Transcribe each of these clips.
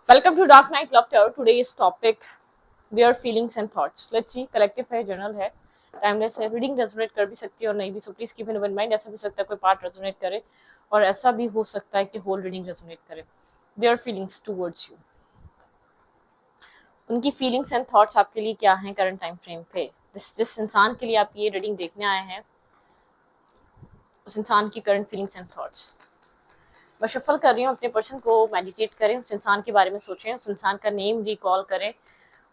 Welcome to Dark Night Love Tower. Today's topic Their feelings and thoughts. Let's see. Collective है, journal है, timeless है. Reading resonate कर भी सकती है और नहीं भी. So please keep in mind. ऐसा भी सकता है कोई पार्ट रेजोनेट करे और ऐसा भी हो सकता है कि होल रीडिंग रेजोनेट करे. Their feelings towards you. उनकी फीलिंग्स एंड थॉट्स आपके लिए क्या हैं करंट टाइम फ्रेम पे. जिस इंसान के लिए आप ये रीडिंग देखने आए हैं उस इंसान की करंट फीलिंग्स एंड थॉट्स. मैं शफल कर रही हूँ. अपने पर्सन को मेडिटेट करें, उस इंसान के बारे में सोचें, उस इंसान का नेम रिकॉल करें,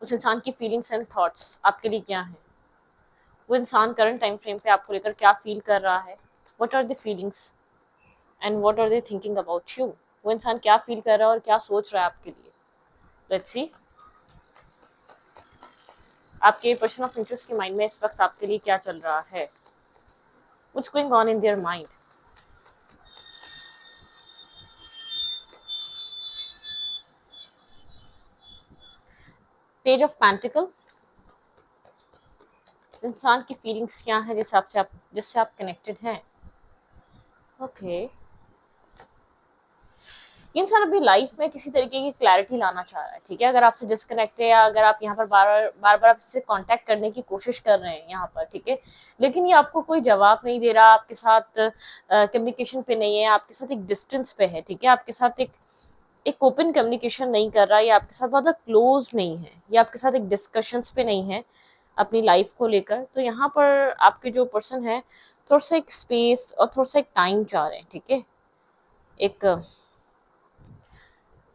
उस इंसान की फीलिंग्स एंड थॉट्स आपके लिए क्या है. वो इंसान करंट टाइम फ्रेम पे आपको लेकर क्या फील कर रहा है. What are the feelings and what are they thinking about you. वो इंसान क्या फील कर रहा है और क्या सोच रहा है आपके लिए. Let's see. आपके पर्सन ऑफ इंटरेस्ट के माइंड में इस वक्त आपके लिए क्या चल रहा है. What's going on in their mind. Page of pentacle. इंसान की फीलिंग्स क्या है जिससे आप कनेक्टेड हैं. ओके. इंसान अपनी लाइफ में किसी तरीके की क्लैरिटी लाना चाह रहा है. ठीक है, अगर आपसे डिस्कनेक्ट है या अगर आप यहाँ पर बार बार आपसे कांटेक्ट करने की कोशिश कर रहे हैं यहाँ पर, ठीक है, लेकिन ये आपको कोई जवाब नहीं दे रहा, आपके साथ कम्युनिकेशन पे नहीं है, आपके साथ एक डिस्टेंस पे है. ठीक है, आपके साथ एक ओपन कम्युनिकेशन नहीं कर रहा, या आपके साथ बहुत क्लोज नहीं है, या आपके साथ एक डिस्कशंस पे नहीं है अपनी लाइफ को लेकर. तो यहाँ पर आपके जो पर्सन है थोड़ा सा एक स्पेस और थोड़ा सा एक टाइम चाह रहे हैं. ठीक है, एक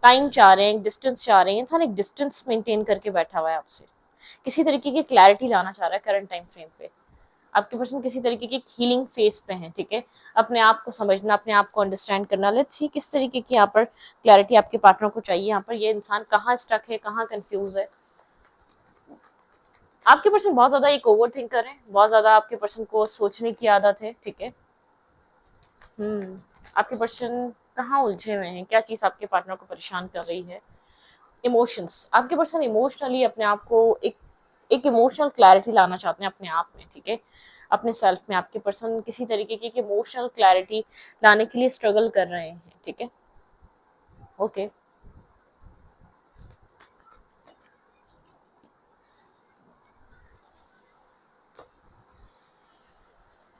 टाइम चाह रहे हैं, एक डिस्टेंस चाह रहे हैं. इंसान एक डिस्टेंस मेंटेन करके बैठा हुआ है आपसे. किसी तरीके की क्लैरिटी लाना चाह रहा है करंट टाइम फ्रेम पे. आपके पर्सन किसी तरीके की हीलिंग फेज पे है. ठीक है, अपने आप को समझना, अपने आप को अंडरस्टैंड करना. लेट्स सी किस तरीके की यहाँ पर क्लैरिटी आपके पार्टनर को चाहिए. यहाँ पर ये इंसान कहाँ स्टक है, कहाँ कंफ्यूज है. आपके पर्सन बहुत ज्यादा एक ओवर थिंकर है, बहुत ज्यादा आपके पर्सन को सोचने की आदत है. ठीक है, आपके पर्सन कहाँ उलझे हुए हैं, क्या चीज आपके पार्टनर को परेशान कर रही है. इमोशंस. आपके पर्सन इमोशनली अपने आप को एक इमोशनल क्लैरिटी लाना चाहते हैं अपने आप में. ठीक है, अपने सेल्फ में आपके पर्सन किसी तरीके की इमोशनल क्लैरिटी लाने के लिए स्ट्रगल कर रहे हैं. ठीक है, ओके.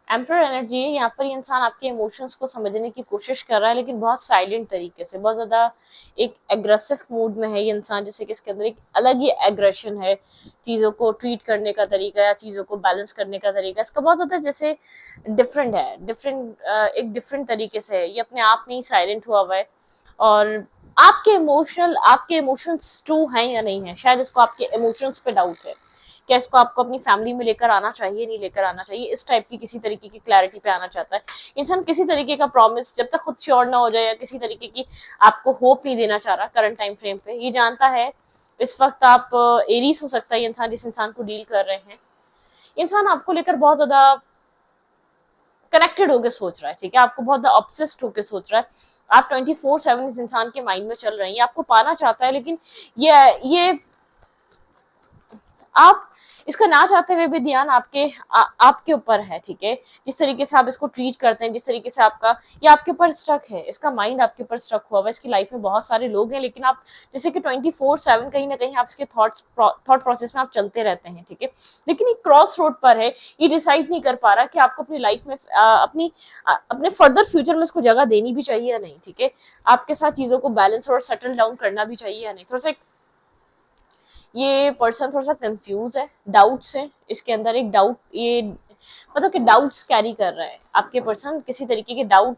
एम्पर एनर्जी है. यहाँ पर ये इंसान आपके इमोशंस को समझने की कोशिश कर रहा है, लेकिन बहुत साइलेंट तरीके से, बहुत ज्यादा एक एग्रेसिव मूड में है ये इंसान. जैसे कि इसके अंदर एक अलग ही एग्रेशन है. चीजों को ट्रीट करने का तरीका या चीजों को बैलेंस करने का तरीका इसका बहुत ज्यादा जैसे डिफरेंट है. एक डिफरेंट तरीके से है ये. अपने आप में ही साइलेंट हुआ हुआ है. और आपके इमोशंस ट्रू हैं या नहीं है. शायद इसको आपके इमोशंस पे डाउट है. क्या इसको आपको अपनी फैमिली में लेकर आना चाहिए, नहीं लेकर आना चाहिए. इस टाइप की किसी तरीके की क्लैरिटी पे आना चाहता है इंसान. किसी तरीके का प्रॉमिस जब तक खुद श्योर ना हो जाए, या किसी तरीके की आपको होप नहीं देना चाह रहा करंट टाइम फ्रेम पे. ये जानता है इस वक्त आप एरीज हो सकता है इंसान, जिस इंसान को डील कर रहे हैं. इंसान आपको लेकर बहुत ज्यादा कनेक्टेड होकर सोच रहा है. ठीक है, आपको बहुत ऑब्सेस्ड होकर सोच रहा है. आप 24/7 इस इंसान के माइंड में चल रहे हैं. ये आपको पाना चाहता है, लेकिन ये आप इसका ना चाहते हुए भी ध्यान आपके ऊपर है. ठीक है, जिस तरीके से आप इसको ट्रीट करते हैं, जिस तरीके से ये आपके ऊपर स्ट्रक है. इसका माइंड आपके ऊपर स्ट्रक हुआ है. इसकी लाइफ में बहुत सारे लोग हैं, लेकिन आप जैसे कि 24/7 कहीं ना कहीं आप इसके थॉट प्रोसेस में आप चलते रहते हैं. ठीक है, लेकिन एक क्रॉस रोड पर है. ये डिसाइड नहीं कर पा रहा कि आपको अपनी लाइफ में अपने फर्दर फ्यूचर में इसको जगह देनी भी चाहिए या नहीं. ठीक है, आपके साथ चीजों को बैलेंस और सेटल डाउन करना भी चाहिए या नहीं. थोड़ा सा ये पर्सन थोड़ा सा कंफ्यूज है, डाउट्स है इसके अंदर. एक डाउट, ये मतलब कि डाउट्स कैरी कर रहा है आपके पर्सन. किसी तरीके के डाउट,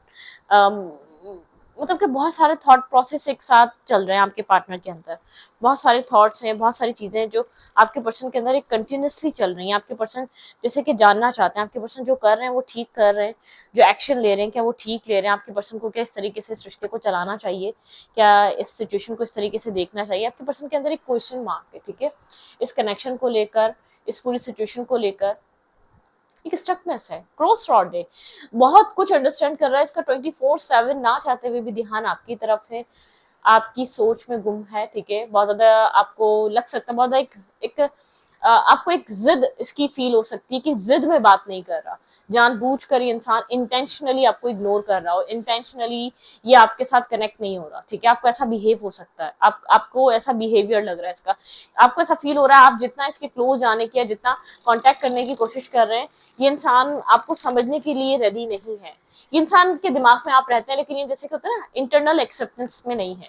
मतलब कि बहुत सारे थॉट प्रोसेस एक साथ चल रहे हैं आपके पार्टनर के अंदर. बहुत सारे थॉट्स हैं, बहुत सारी चीजें जो आपके पर्सन के अंदर एक कंटिन्यूसली चल रही हैं. आपके पर्सन जैसे कि जानना चाहते हैं आपके पर्सन जो कर रहे हैं वो ठीक कर रहे हैं, जो एक्शन ले रहे हैं क्या वो ठीक ले रहे हैं. आपके पर्सन को क्या इस तरीके से इस रिश्ते को चलाना चाहिए, क्या इस सिचुएशन को इस तरीके से देखना चाहिए. आपके पर्सन के अंदर एक क्वेश्चन मार्क है. ठीक है, इस कनेक्शन को लेकर, इस पूरी सिचुएशन को लेकर एक स्टकनेस है, क्रॉस रॉड है. बहुत कुछ अंडरस्टैंड कर रहा है. इसका 24/7 ना चाहते हुए भी ध्यान आपकी तरफ है, आपकी सोच में गुम है. ठीक है, बहुत ज्यादा आपको लग सकता है बहुत ज्यादा एक आपको एक जिद इसकी फील हो सकती है कि जिद में बात नहीं कर रहा, जानबूझकर ये इंसान इंटेंशनली आपको इग्नोर कर रहा हो, इंटेंशनली ये आपके साथ कनेक्ट नहीं हो रहा, ठीक है। आपको ऐसा बिहेव हो सकता है, आपको ऐसा बिहेवियर लग रहा है इसका, आपको ऐसा फील हो रहा है आप जितना इसके क्लोज आने की या जितना कांटेक्ट करने की कोशिश कर रहे हैं, ये इंसान आपको समझने के लिए रेडी नहीं है। ये इंसान के दिमाग में आप रहते हैं, लेकिन ये जैसे कि होता है ना, इंटरनल एक्सेप्टेंस में नहीं है,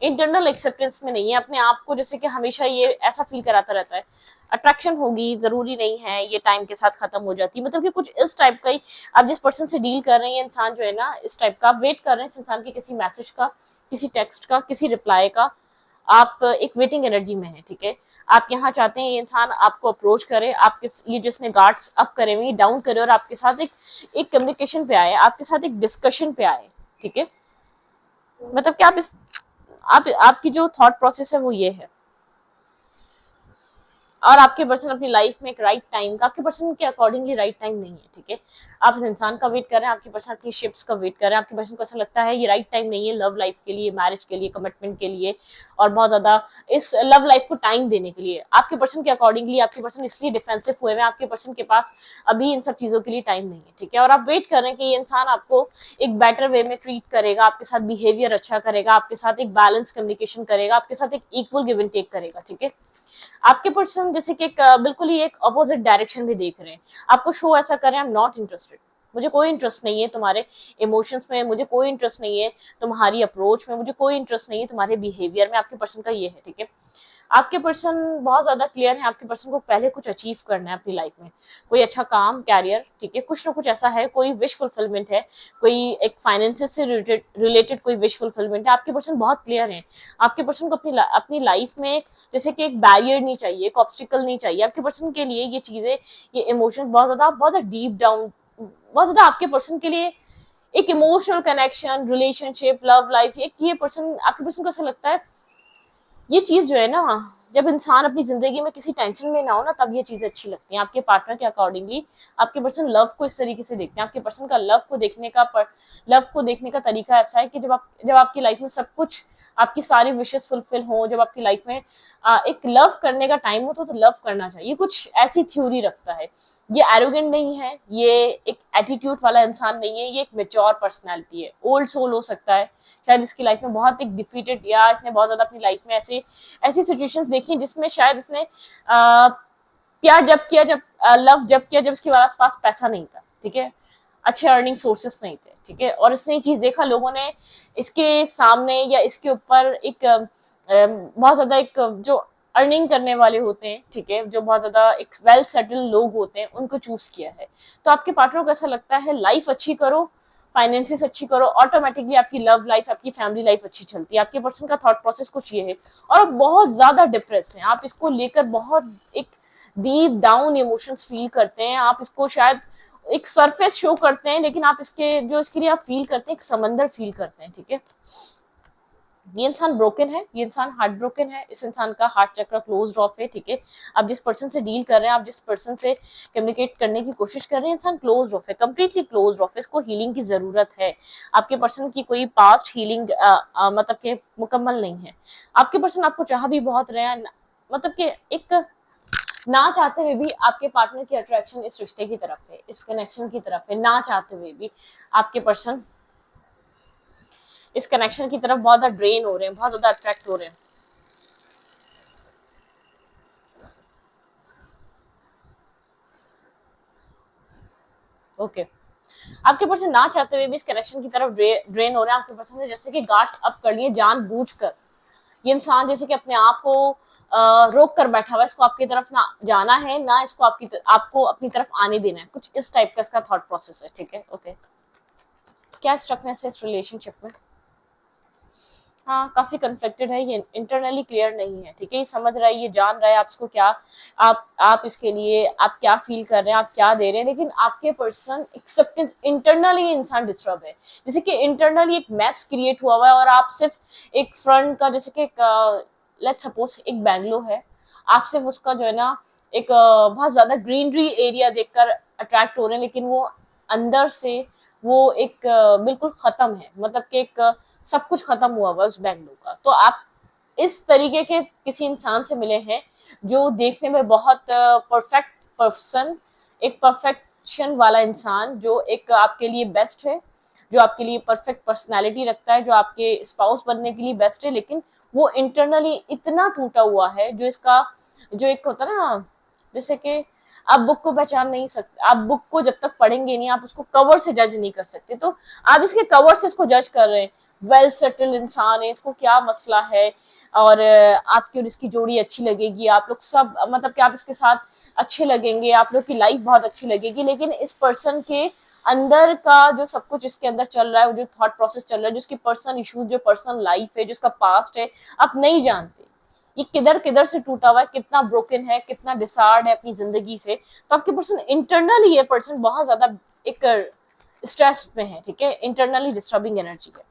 इंटरनल एक्सेप्टेंस में नहीं है अपने आप को, जैसे कि हमेशा ये ऐसा फील कराता रहता है अट्रैक्शन होगी, जरूरी नहीं है, ये टाइम के साथ खत्म हो जाती है, मतलब कि कुछ इस टाइप का ही। आप जिस पर्सन से डील कर रहे हैं, ये इंसान जो है ना इस टाइप का, आप वेट कर रहे हैं इस इंसान के किसी मैसेज का, किसी टेक्स्ट का, किसी रिप्लाई का, आप एक वेटिंग एनर्जी में है, ठीक है। आप यहाँ चाहते हैं ये इंसान आपको अप्रोच करे, आपके ये जिसने गार्ड्स अप करे हुए डाउन करे और आपके साथ एक कम्युनिकेशन पे आए, आपके साथ एक डिस्कशन पे आए, ठीक है। मतलब कि आप आपकी जो थॉट प्रोसेस है वो ये है। और आपके पर्सन अपनी लाइफ में एक राइट टाइम का, आपके पर्सन के अकॉर्डिंगली राइट टाइम नहीं है, ठीक है। आप इस इंसान का वेट कर रहे हैं, आपके पर्सन अपनी शिप्स का वेट कर रहे हैं, आपके पर्सन को ऐसा लगता है ये राइट टाइम नहीं है लव लाइफ के लिए, मैरिज के लिए, कमिटमेंट के लिए, और बहुत ज्यादा इस लव लाइफ को टाइम देने के लिए। आपके पर्सन के अकॉर्डिंगली आपके पर्सन इसलिए डिफेंसिव हुए हैं, आपके पर्सन के पास अभी इन सब चीजों के लिए टाइम नहीं है, ठीक है। और आप वेट कर रहे हैं कि ये इंसान आपको एक बेटर वे में ट्रीट करेगा, आपके साथ बिहेवियर अच्छा करेगा, आपके साथ एक बैलेंस कम्युनिकेशन करेगा, आपके साथ एक इक्वल गिव एंड टेक करेगा, ठीक है। आपके पर्सन जैसे कि एक बिल्कुल ही एक अपोजिट डायरेक्शन में देख रहे हैं, आपको शो ऐसा कर रहे हैं आई एम नॉट इंटरेस्टेड, मुझे कोई इंटरेस्ट नहीं है तुम्हारे इमोशंस में, मुझे कोई इंटरेस्ट नहीं है तुम्हारी अप्रोच में, मुझे कोई इंटरेस्ट नहीं है तुम्हारे बिहेवियर में। आपके पर्सन का ये है, ठीक है। आपके पर्सन बहुत ज्यादा क्लियर है, आपके पर्सन को पहले कुछ अचीव करना है अपनी लाइफ में, कोई अच्छा काम, कैरियर, ठीक है, कुछ ना कुछ ऐसा है, कोई विश फुलफिलमेंट है, कोई एक फाइनेंसेस से रिलेटेड कोई विश फुलफिलमेंट है। आपके पर्सन बहुत क्लियर है, आपके पर्सन को अपनी लाइफ में जैसे कि एक बैरियर नहीं चाहिए, एक ऑब्स्टिकल नहीं चाहिए। आपके पर्सन के लिए ये चीजें, ये इमोशंस बहुत ज्यादा डीप डाउन, बहुत ज्यादा आपके पर्सन के लिए एक emotional connection, relationship, love life, एक ये पर्सन, आपके पर्सन को ऐसा लगता है ये चीज जो है ना, जब इंसान अपनी जिंदगी में किसी टेंशन में ना हो ना, तब ये चीजें अच्छी लगती हैं। आपके पार्टनर के अकॉर्डिंगली आपके पर्सन लव को इस तरीके से देखते हैं, आपके पर्सन का लव को देखने का तरीका ऐसा है कि जब आपकी लाइफ में सब कुछ, आपकी सारी विशेस फुलफिल हो, जब आपकी लाइफ में एक लव करने का टाइम हो तो लव करना चाहिए, कुछ ऐसी थ्योरी रखता है। ये एरोगेंट नहीं है, ये एक एटीट्यूड वाला इंसान नहीं है, ये एक मेच्योर पर्सनैलिटी है, ओल्ड सोल हो सकता है। शायद इसकी लाइफ में बहुत एक डिफीटेड, या इसने बहुत ज्यादा अपनी लाइफ में ऐसी सिचुएशंस देखी जिसमें शायद इसने प्यार जब किया, जब लव जब किया, जब इसके पास पैसा नहीं था, ठीक है, अच्छे अर्निंग सोर्सेस नहीं थे, ठीक है। और इसने ये चीज देखा, लोगों ने इसके सामने या इसके ऊपर एक बहुत ज्यादा एक जो अर्निंग करने वाले होते हैं, ठीक है, जो बहुत ज्यादा एक वेल सेटल्ड लोग होते हैं, उनको चूज किया है। तो आपके पार्टनर को ऐसा लगता है लाइफ अच्छी करो, फाइनेंसिस अच्छी करो, ऑटोमेटिकली आपकी लव लाइफ, आपकी फैमिली लाइफ अच्छी चलती है। आपके पर्सन का थॉट प्रोसेस कुछ ये है, और बहुत ज्यादा डिप्रेस है, आप इसको लेकर बहुत एक डीप डाउन इमोशंस फील करते हैं, आप इसको शायद एक सरफेस शो करते हैं, लेकिन आप इसके लिए आप फील करते हैं, एक समंदर फील करते हैं, ठीक है। ये इंसान ब्रोकन है, ये इंसान हार्ट ब्रोकन है, इस इंसान का हार्ट चक्र क्लोज ऑफ है, ठीक है। आप जिस पर्सन से डील कर रहे हैं, आप जिस पर्सन से कम्युनिकेट करने की कोशिश कर रहे हैं, इंसान क्लोज ऑफ है, कंप्लीटली क्लोज ऑफ है, इसको हीलिंग की जरूरत है। आपके पर्सन की कोई पास्ट हीलिंग मतलब के मुकम्मल नहीं है। आपके पर्सन आपको चाह भी बहुत रहे हैं, मतलब कि एक ना चाहते हुए भी आपके पार्टनर की अट्रैक्शन इस रिश्ते की तरफ है, इस कनेक्शन की तरफ है, ना चाहते हुए भी आपके पर्सन इस कनेक्शन की तरफ बहुत ज्यादा ड्रेन हो रहे हैं, बहुत ज्यादा अट्रैक्ट हो रहे हैं। ओके, आपके पर्सन ना चाहते हुए भी इस कनेक्शन की तरफ ड्रेन हो रहे हैं। आपके पर्सन ने जैसे कि गार्ड्स अप कर लिए जानबूझकर, ये इंसान जैसे कि अपने आप को रोक कर बैठा हुआ है, इसको आपकी तरफ ना जाना है, ना इसको आपको अपनी तरफ आने देना है, कुछ इस टाइप का इसका थॉट प्रोसेस है, ठीक है। ओके, क्या स्ट्रकनेस है इस रिलेशनशिप में? हाँ, काफी कन्फ्लिक्टेड है, ये इंटरनली क्लियर नहीं है, ठीक है। ये समझ रहा है, ये जान रहा है आप इसको क्या, आप इसके लिए आप क्या फील कर रहे हैं, आप क्या दे रहे हैं, लेकिन आपके पर्सन एक्सेप्टेंस, इंटरनली इंसान डिस्टर्ब है, जैसे कि इंटरनली एक मैस क्रिएट हुआ हुआ है, और आप सिर्फ एक फ्रंट का, जैसे कि लेट्स सपोज एक बैंगलो है, आप सिर्फ उसका जो है ना एक बहुत ज्यादा ग्रीनरी एरिया देखकर अट्रैक्ट हो रहे हैं, लेकिन वो अंदर से वो एक बिल्कुल खत्म है, मतलब कि एक सब कुछ खत्म हुआ हुआ उस बैंगलो का। तो इस तरीके के किसी इंसान से मिले हैं जो देखने में बहुत परफेक्ट पर्सन, एक परफेक्शन वाला इंसान, जो एक आपके लिए बेस्ट है, जो आपके लिए परफेक्ट पर्सनालिटी रखता है, जो आपके स्पाउस बनने के लिए बेस्ट है, लेकिन वो इंटरनली इतना टूटा हुआ है, जो इसका जो एक होता है ना, जैसे कि आप बुक को पहचान नहीं सकते, आप बुक को जब तक पढ़ेंगे नहीं, आप उसको कवर से जज नहीं कर सकते, तो आप इसके कवर से इसको जज कर रहे हैं। वेल सेटल्ड इंसान है, इसको क्या मसला है, और आपकी और इसकी जोड़ी अच्छी लगेगी, आप लोग सब मतलब कि आप इसके साथ अच्छे लगेंगे, आप लोग की लाइफ बहुत अच्छी लगेगी, लेकिन इस पर्सन के अंदर का जो सब कुछ इसके अंदर चल रहा है, वो जो थॉट प्रोसेस चल रहा है, जो इसकी पर्सनल इश्यूज, जो पर्सनल लाइफ है, जो इसका पास्ट है, आप नहीं जानते ये किधर किधर से टूटा हुआ है, कितना ब्रोकन है, कितना डिसार्ड है अपनी जिंदगी से। तो आपके पर्सन इंटरनली, ये पर्सन बहुत ज्यादा एक स्ट्रेस में है, ठीक है, इंटरनली डिस्टर्बिंग एनर्जी है।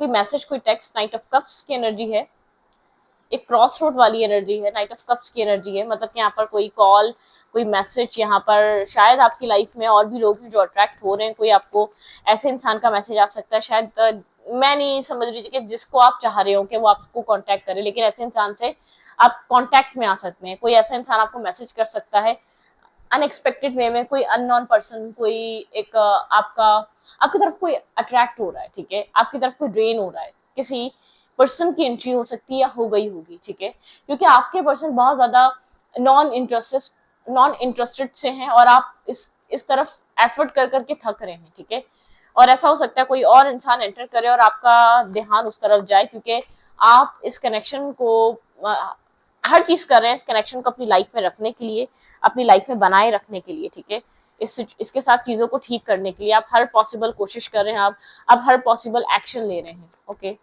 कोई मैसेज, कोई टेक्स्ट, नाइट ऑफ कप्स की एनर्जी है, एक क्रॉस रोड वाली एनर्जी है, नाइट ऑफ कप्स की एनर्जी है, मतलब कि यहाँ पर कोई कॉल, कोई मैसेज, यहाँ पर शायद आपकी लाइफ में और भी लोग हैं जो अट्रैक्ट हो रहे हैं, कोई आपको ऐसे इंसान का मैसेज आ सकता है, शायद मैं नहीं समझ रही थी कि जिसको आप चाह रहे हो कि वो आपको कांटेक्ट करे, लेकिन ऐसे इंसान से आप कांटेक्ट में आ सकते हैं, कोई ऐसा इंसान आपको मैसेज कर सकता है अनएक्सपेक्टेड वे में, कोई अननोन पर्सन, कोई एक आपका आपकी तरफ कोई अट्रैक्ट हो रहा है, ठीक है, आपकी तरफ कोई ड्रेन हो रहा है, किसी पर्सन की एंट्री हो सकती है या हो गई होगी, ठीक है, क्योंकि आपके पर्सन बहुत ज्यादा नॉन इंटरेस्टेड से हैं, और आप इस तरफ एफर्ट कर करके थक रहे हैं, ठीक है, और ऐसा हो सकता है कोई और इंसान एंटर करे और आपका ध्यान उस तरफ जाए, क्योंकि आप इस कनेक्शन को हर चीज कर रहे हैं, इस कनेक्शन को अपनी लाइफ में रखने के लिए, अपनी लाइफ में बनाए रखने के लिए, ठीक है, इसके साथ चीजों को ठीक करने के लिए आप हर पॉसिबल कोशिश कर रहे हैं, आप हर पॉसिबल एक्शन ले रहे हैं। ओके,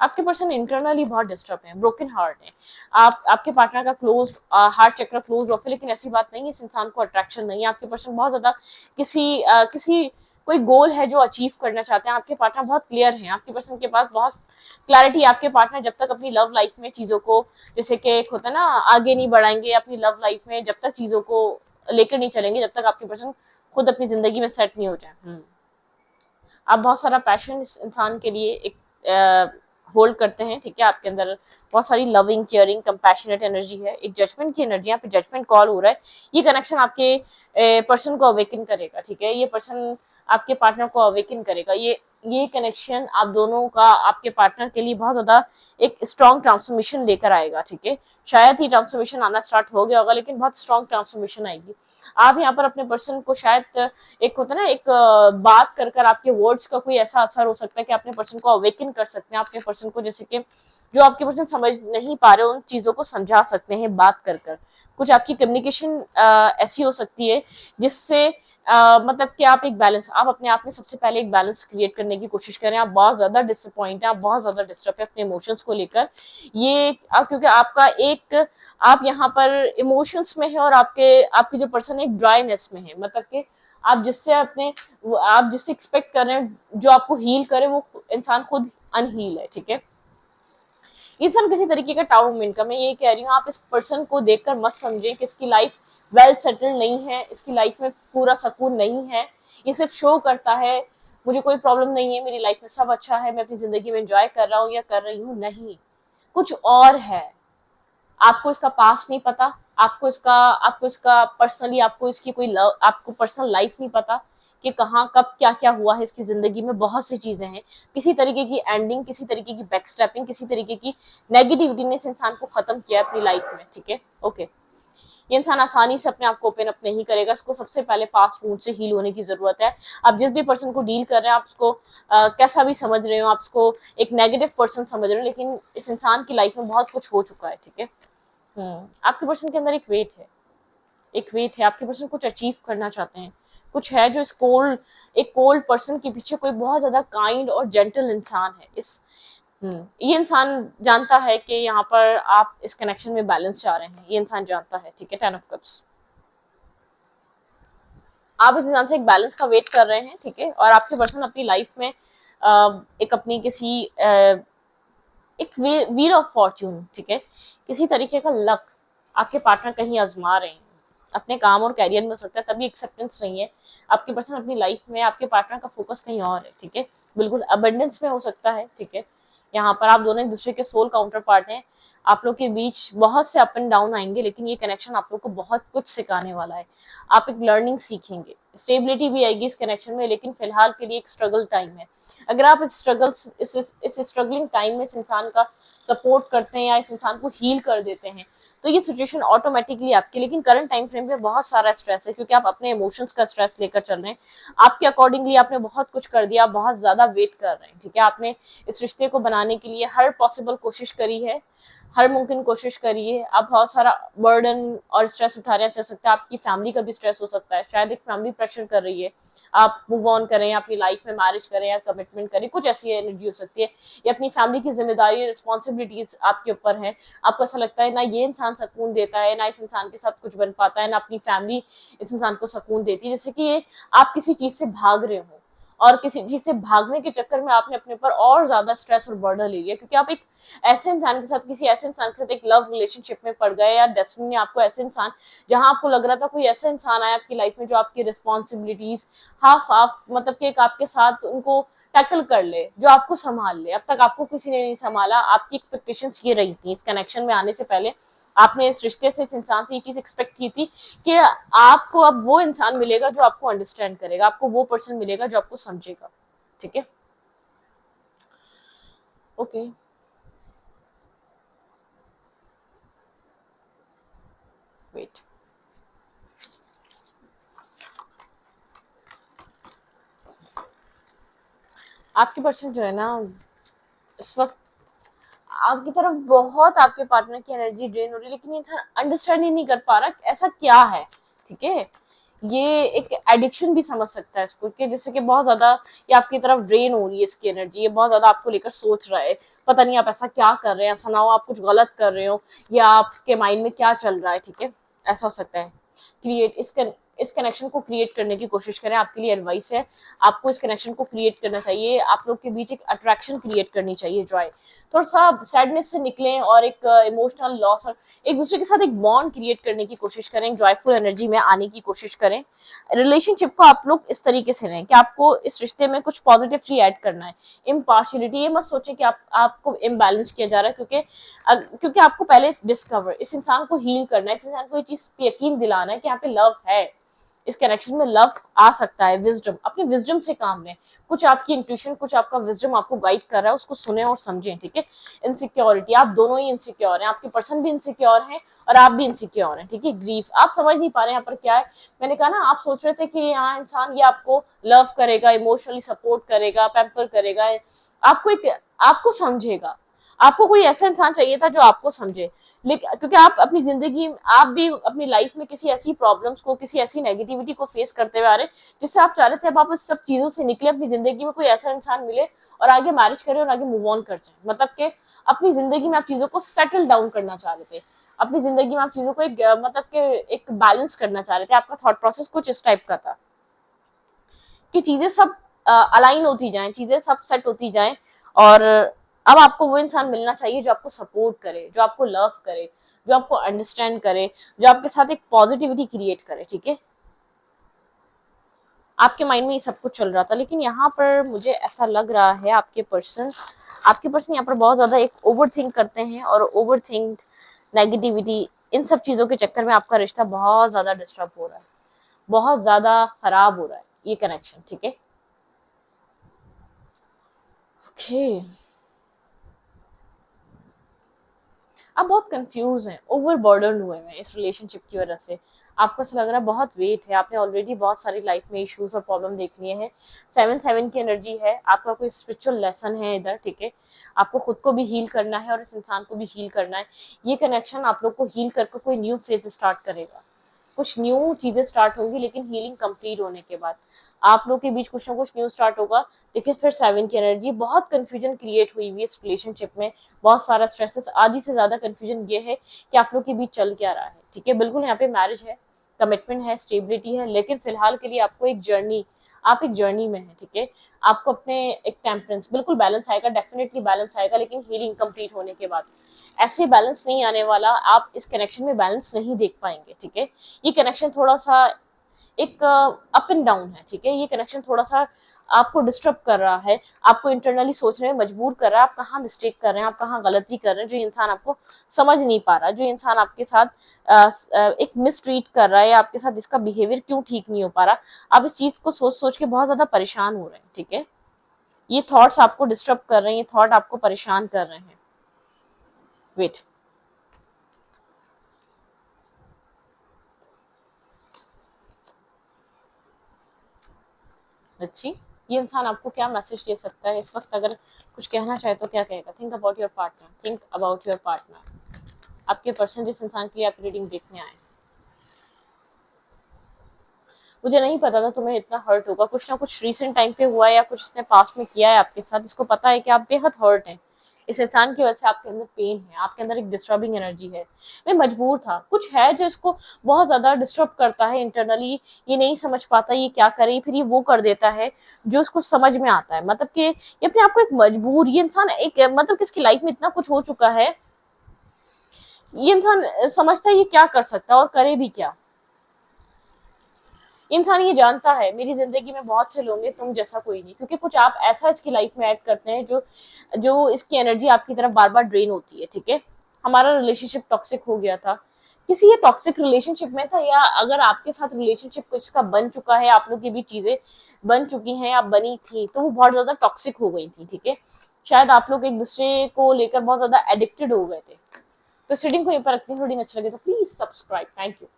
आपके पर्सन इंटरनली बहुत डिस्टर्ब है, ब्रोकन हार्ट है, आपके पार्टनर का क्लोज हार्ट चक्र क्लोज ऑफ है, लेकिन ऐसी बात नहीं है इस इंसान को अट्रैक्शन नहीं है। आपके पर्सन बहुत ज्यादा किसी कोई गोल है जो अचीव करना चाहते हैं, आपके पार्टनर बहुत क्लियर हैं, आपके पर्सन के पास बहुत क्लैरिटी। आपके पार्टनर जब तक अपनी लव लाइफ में चीजों को, जैसे कि एक होता है ना, आगे नहीं बढ़ाएंगे अपनी लव लाइफ में, जब तक चीजों को लेकर नहीं चलेंगे, जब तक आपके पर्सन खुद अपनी जिंदगी में सेट नहीं हो जाए। आप बहुत सारा पैशन इस इंसान के लिए एक होल्ड करते हैं, ठीक है, आपके अंदर बहुत सारी लविंग, केयरिंग, कंपैशनेट एनर्जी है, एक जजमेंट की एनर्जी, यहाँ पे जजमेंट कॉल हो रहा है। ये कनेक्शन आपके पर्सन को अवेकन करेगा, ठीक है, ये पर्सन आपके पार्टनर को अवेकन करेगा। ये कनेक्शन आप दोनों का आपके पार्टनर के लिए बहुत ज्यादा एक स्ट्रॉन्ग ट्रांसफॉर्मेशन लेकर आएगा, ठीक है, शायद ही ट्रांसफॉर्मेशन आना स्टार्ट हो गया होगा, लेकिन बहुत स्ट्रॉन्ग ट्रांसफॉर्मेशन आएगी। आप यहाँ पर अपने पर्सन को शायद एक होता है ना, एक बात कर कर आपके वर्ड्स का कोई ऐसा असर हो सकता है कि अपने पर्सन को अवेकन कर सकते हैं, अपने पर्सन को, जैसे कि जो आपके पर्सन समझ नहीं पा रहे उन चीजों को समझा सकते हैं बात कर कर। कुछ आपकी कम्युनिकेशन ऐसी हो सकती है जिससे मतलब कि आप अपने आप में सबसे पहले एक बैलेंस क्रिएट करने की कोशिश करें। आप बहुत ज्यादा डिसअपॉइंट है, आप बहुत ज्यादा डिस्टर्ब है अपने इमोशंस को लेकर, ये क्योंकि आपका एक आप यहाँ पर इमोशंस में है, और आपके जो पर्सन एक ड्राइनेस में है, मतलब कि आप जिससे एक्सपेक्ट कर रहे हैं जो आपको हील करे, वो इंसान खुद अनहील है, ठीक है। इंसान किसी तरीके का टाउन मोमेंट का, मैं ये कह रही हूँ, आप इस पर्सन को देखकर मत समझें कि इसकी लाइफ वेल सेटल्ड नहीं है, इसकी लाइफ में पूरा सुकून नहीं है, ये सिर्फ शो करता है मुझे कोई प्रॉब्लम नहीं है, मेरी लाइफ में सब अच्छा है, मैं अपनी जिंदगी में एंजॉय कर रहा हूँ या कर रही हूँ। नहीं, कुछ और है। आपको इसका पास्ट नहीं पता, आपको इसका पर्सनली, आपको पर्सनल लाइफ नहीं पता कि कहाँ कब क्या क्या हुआ है इसकी जिंदगी में। बहुत सी चीजें हैं, किसी तरीके की एंडिंग, किसी तरीके की बैकस्टेपिंग, किसी तरीके की नेगेटिविटी ने इस इंसान को खत्म किया अपनी लाइफ में, ठीक है। ओके, ये इंसान आसानी से अपने आप को ओपन अप नहीं करेगा, इसको सबसे पहले पास्ट वुंड से हील होने की जरूरत है। आप जिस भी पर्सन को डील कर रहे हैं, आप उसको कैसा भी समझ रहे हो, आप उसको एक नेगेटिव पर्सन समझ रहे हो, लेकिन इस इंसान की लाइफ में बहुत कुछ हो चुका है, ठीक है। आपके पर्सन के अंदर एक वेट है, आपके पर्सन कुछ अचीव करना चाहते हैं, कुछ है जो एक कोल्ड पर्सन के पीछे कोई बहुत ज्यादा काइंड और जेंटल इंसान है। ये इंसान जानता है कि यहाँ पर आप इस कनेक्शन में बैलेंस चाह रहे हैं, ये इंसान जानता है, ठीक है। 10 ऑफ कप्स, आप इस इंसान से एक बैलेंस का वेट कर रहे हैं, ठीक है, और आपके पर्सन अपनी लाइफ में एक अपनी एक व्हील ऑफ फॉर्च्यून, ठीक है, किसी तरीके का लक आपके पार्टनर कहीं आजमा रहे हैं अपने काम और कैरियर में, हो सकता है तभी एक्सेप्टेंस नहीं है आपके पर्सन अपनी लाइफ में, आपके पार्टनर का फोकस कहीं और है, ठीक है, बिल्कुल अबंडेंस में हो सकता है, ठीक है, यहाँ पर आप दोनों एक दूसरे के सोल काउंटर पार्ट हैं, आप लोग के बीच बहुत से अप एंड डाउन आएंगे, लेकिन ये कनेक्शन आप लोग को बहुत कुछ सिखाने वाला है। आप एक लर्निंग सीखेंगे, स्टेबिलिटी भी आएगी इस कनेक्शन में, लेकिन फिलहाल के लिए एक स्ट्रगल टाइम है। अगर आप इस स्ट्रगलिंग टाइम में इस इंसान का सपोर्ट करते हैं या इस इंसान को हील कर देते हैं, तो ये सिचुएशन ऑटोमेटिकली आपके, लेकिन करंट टाइम फ्रेम में बहुत सारा स्ट्रेस है, क्योंकि आप अपने इमोशंस का स्ट्रेस लेकर चल रहे हैं। आपके अकॉर्डिंगली आपने बहुत कुछ कर दिया, आप बहुत ज्यादा वेट कर रहे हैं, ठीक है। आपने इस रिश्ते को बनाने के लिए हर पॉसिबल कोशिश करी है, हर मुमकिन कोशिश करिए। आप बहुत सारा बर्डन और स्ट्रेस उठा रहे हैं, हो सकता है आपकी फैमिली का भी स्ट्रेस हो सकता है, शायद एक फैमिली प्रेशर कर रही है, आप मूव ऑन करें, अपनी लाइफ में मैरिज करें या कमिटमेंट करें, कुछ ऐसी एनर्जी हो सकती है, या अपनी फैमिली की जिम्मेदारी रिस्पॉन्सिबिलिटीज आपके ऊपर है। आपको ऐसा लगता है ना ये इंसान सुकून देता है, ना इस इंसान के साथ कुछ बन पाता है, ना अपनी फैमिली इस इंसान को सुकून देती है, जैसे कि ये आप किसी चीज से भाग रहे हो, और किसी चीज से भागने के चक्कर में आपने अपने ऊपर और ज्यादा स्ट्रेस और बर्डन ले लिया, क्योंकि आप एक ऐसे इंसान के साथ, किसी ऐसे इंसान के साथ एक लव रिलेशनशिप में पड़ गए, या डेस्टिनी ने आपको ऐसे इंसान, जहां आपको लग रहा था कोई ऐसा इंसान आया आपकी लाइफ में जो आपकी रिस्पॉन्सिबिलिटीज हाफ हाफ, मतलब कि एक आपके साथ उनको टैकल कर ले, जो आपको संभाल ले। अब तक आपको किसी ने नहीं संभाला, आपकी एक्सपेक्टेशंस ये रही थी इस कनेक्शन में आने से पहले। आपने इस रिश्ते से, इस इंसान से ये चीज एक्सपेक्ट की थी कि आपको अब वो इंसान मिलेगा जो आपको अंडरस्टैंड करेगा, आपको वो पर्सन मिलेगा जो आपको समझेगा, ठीक है। ओके, वेट, आपके पर्सन जो है ना, इस वक्त आपकी तरफ बहुत, आपके पार्टनर की एनर्जी ड्रेन हो रही है, लेकिन ये अंडरस्टैंड ही नहीं कर पा रहा ऐसा क्या है, ठीक है। ये एक एडिक्शन भी समझ सकता है इसको, कि जैसे कि बहुत ज्यादा ये आपकी तरफ ड्रेन हो रही है इसकी एनर्जी, ये बहुत ज्यादा आपको लेकर सोच रहा है, पता नहीं आप ऐसा क्या कर रहे हैं, ऐसा ना हो आप कुछ गलत कर रहे हो, या आपके माइंड में क्या चल रहा है, ठीक है, ऐसा हो सकता है। क्रिएट इस कनेक्शन को क्रिएट करने की कोशिश करें, आपके लिए एडवाइस है, आपको इस कनेक्शन को क्रिएट करना चाहिए, आप लोग के बीच एक अट्रैक्शन क्रिएट करनी चाहिए, जॉय, थोड़ा सा सैडनेस से निकलें, और एक इमोशनल लॉस और एक दूसरे के साथ एक बॉन्ड क्रिएट करने की कोशिश करें, जॉयफुल एनर्जी में आने की कोशिश करें। रिलेशनशिप को आप लोग इस तरीके से रहें कि आपको इस रिश्ते में कुछ पॉजिटिवली ऐड करना है, इम्पार्शियलिटी, ये मत सोचें कि आपको इम्बैलेंस किया जा रहा है, क्योंकि आपको पहले डिस्कवर, इस इंसान को हील करना है, इस इंसान को ये चीज यकीन दिलाना है कि यहाँ पे लव है, इस कनेक्शन में लव आ सकता है। विजडम, अपने विजडम से काम लें, कुछ आपकी इंट्यूशन, कुछ आपका विजडम आपको गाइड कर रहा है, उसको सुने और समझें, ठीक है। इनसिक्योरिटी, आप दोनों ही इनसिक्योर हैं, आपके पर्सन भी इनसिक्योर हैं और आप भी इनसिक्योर हैं, ठीक है। ग्रीफ, आप समझ नहीं पा रहे यहाँ पर क्या है, मैंने कहा ना, आप सोच रहे थे कि यहाँ इंसान ये आपको लव करेगा, इमोशनली सपोर्ट करेगा, पैम्पर करेगा, आपको समझेगा, आपको कोई ऐसा इंसान चाहिए था जो आपको समझे, लेकिन क्योंकि आप अपनी जिंदगी, आप भी अपनी लाइफ में किसी ऐसी प्रॉब्लम्स को, किसी ऐसी नेगेटिविटी को फेस करते हुए आ रहे हैं, जिससे आप चाह रहे थे अब आप इस सब चीजों से निकले, अपनी जिंदगी में कोई ऐसा इंसान मिले और आगे मैरिज करें और आगे मूव ऑन कर जाए, मतलब कि अपनी जिंदगी में आप चीजों को सेटल डाउन करना चाह रहे थे, अपनी जिंदगी में आप चीजों को एक मतलब के एक बैलेंस करना चाह रहे थे। आपका थॉट प्रोसेस कुछ इस टाइप का था कि चीजें सब अलाइन होती जाएं, चीजें सब सेट होती जाएं, और अब आपको वो इंसान मिलना चाहिए जो आपको सपोर्ट करे, जो आपको लव करे, जो आपको अंडरस्टैंड करे, जो आपके साथ एक पॉजिटिविटी क्रिएट करे, ठीक है। आपके माइंड में ये सब कुछ चल रहा था, लेकिन यहाँ पर मुझे ऐसा लग रहा है आपके पर्सन यहाँ पर बहुत ज्यादा एक ओवर थिंक करते हैं, और ओवर थिंक, नेगेटिविटी, इन सब चीजों के चक्कर में आपका रिश्ता बहुत ज्यादा डिस्टर्ब हो रहा है, बहुत ज्यादा खराब हो रहा है ये कनेक्शन, ठीक है। ओके, आप बहुत कंफ्यूज हैं, ओवर बर्डन हुए हैं इस रिलेशनशिप की वजह से, आपको ऐसा लग रहा है बहुत वेट है, आपने ऑलरेडी बहुत सारी लाइफ में इश्यूज और प्रॉब्लम देख लिए हैं। 7-7 की एनर्जी है, आपका कोई स्पिरिचुअल लेसन है इधर, ठीक है। आपको खुद को भी हील करना है और इस इंसान को भी हील करना है। ये कनेक्शन आप लोग को हील करके कोई न्यू फेज स्टार्ट करेगा, कुछ न्यू चीजें स्टार्ट होंगी, लेकिन हीलिंग कंप्लीट होने के बाद आप लोग के बीच कुछ ना कुछ न्यू स्टार्ट होगा। लेकिन फिर 7 की एनर्जी, बहुत कंफ्यूजन क्रिएट हुई हुई है इस रिलेशनशिप में, बहुत सारा स्ट्रेसेस, आधी से ज्यादा कंफ्यूजन ये है कि आप लोग के बीच चल क्या रहा है, ठीक है। बिल्कुल यहाँ पे मैरिज है, कमिटमेंट है, स्टेबिलिटी है, लेकिन फिलहाल के लिए आपको एक जर्नी, आप एक जर्नी में है, ठीक है। आपको अपने एक टेम्परेंस, बिल्कुल बैलेंस आएगा, डेफिनेटली बैलेंस आएगा, लेकिन हीलिंग कंप्लीट होने के बाद ऐसे बैलेंस नहीं आने वाला, आप इस कनेक्शन में बैलेंस नहीं देख पाएंगे, ठीक है। ये कनेक्शन थोड़ा सा एक अप एंड डाउन है, ठीक है। ये कनेक्शन थोड़ा सा आपको डिस्टर्ब कर रहा है, आपको इंटरनली सोचने में मजबूर कर रहा है, आप कहाँ मिस्टेक कर रहे हैं, आप कहाँ गलती कर रहे हैं, जो इंसान आपको समझ नहीं पा रहा, जो इंसान आपके साथ एक मिसट्रीट कर रहा है, आपके साथ इसका बिहेवियर क्यों ठीक नहीं हो पा रहा, आप इस चीज को सोच सोच के बहुत ज्यादा परेशान हो रहे हैं, ठीक है। ये थॉट्स आपको डिस्टर्ब कर रहे हैं, ये थॉट आपको परेशान कर रहे हैं। वेट, अच्छी, ये इंसान आपको क्या मैसेज दे सकता है इस वक्त, अगर कुछ कहना चाहे तो क्या कहेगा? Think about your partner, think about your partner, आपके पर्सन जिस इंसान के लिए आप रीडिंग देखने आए। मुझे नहीं पता था तुम्हें इतना हर्ट होगा, कुछ ना कुछ रीसेंट टाइम पे हुआ है या कुछ इसने पास्ट में किया है आपके साथ, इसको पता है कि आप बेहद हर्ट हैं, इस इंसान की वजह से आपके अंदर पेन है, आपके अंदर एक डिस्टर्बिंग एनर्जी है। मैं मजबूर था, कुछ है जो इसको बहुत ज्यादा डिस्टर्ब करता है इंटरनली, ये नहीं समझ पाता ये क्या करे, फिर ये वो कर देता है जो उसको समझ में आता है, मतलब कि ये अपने आप को एक मजबूर, ये इंसान एक मतलब कि इसकी लाइफ में इतना कुछ हो चुका है, ये इंसान समझता है ये क्या कर सकता है और करे भी क्या। इंसान ये जानता है मेरी जिंदगी में बहुत से लोग हैं, तुम जैसा कोई नहीं, क्योंकि कुछ आप ऐसा इसकी लाइफ में ऐड करते हैं जो जो इसकी एनर्जी आपकी तरफ बार बार ड्रेन होती है, ठीक है। हमारा रिलेशनशिप टॉक्सिक हो गया था, किसी ये टॉक्सिक रिलेशनशिप में था, या अगर आपके साथ रिलेशनशिप कुछ का बन चुका है, आप लोग की भी चीजें बन चुकी हैं या बनी थी, तो वो बहुत ज्यादा टॉक्सिक हो गई थी, ठीक है। शायद आप लोग एक दूसरे को लेकर बहुत ज्यादा एडिक्टेड हो गए थे। तो इस रीडिंग को यहीं पर रखते हैं, रीडिंग अच्छा लगे तो प्लीज सब्सक्राइब, थैंक यू।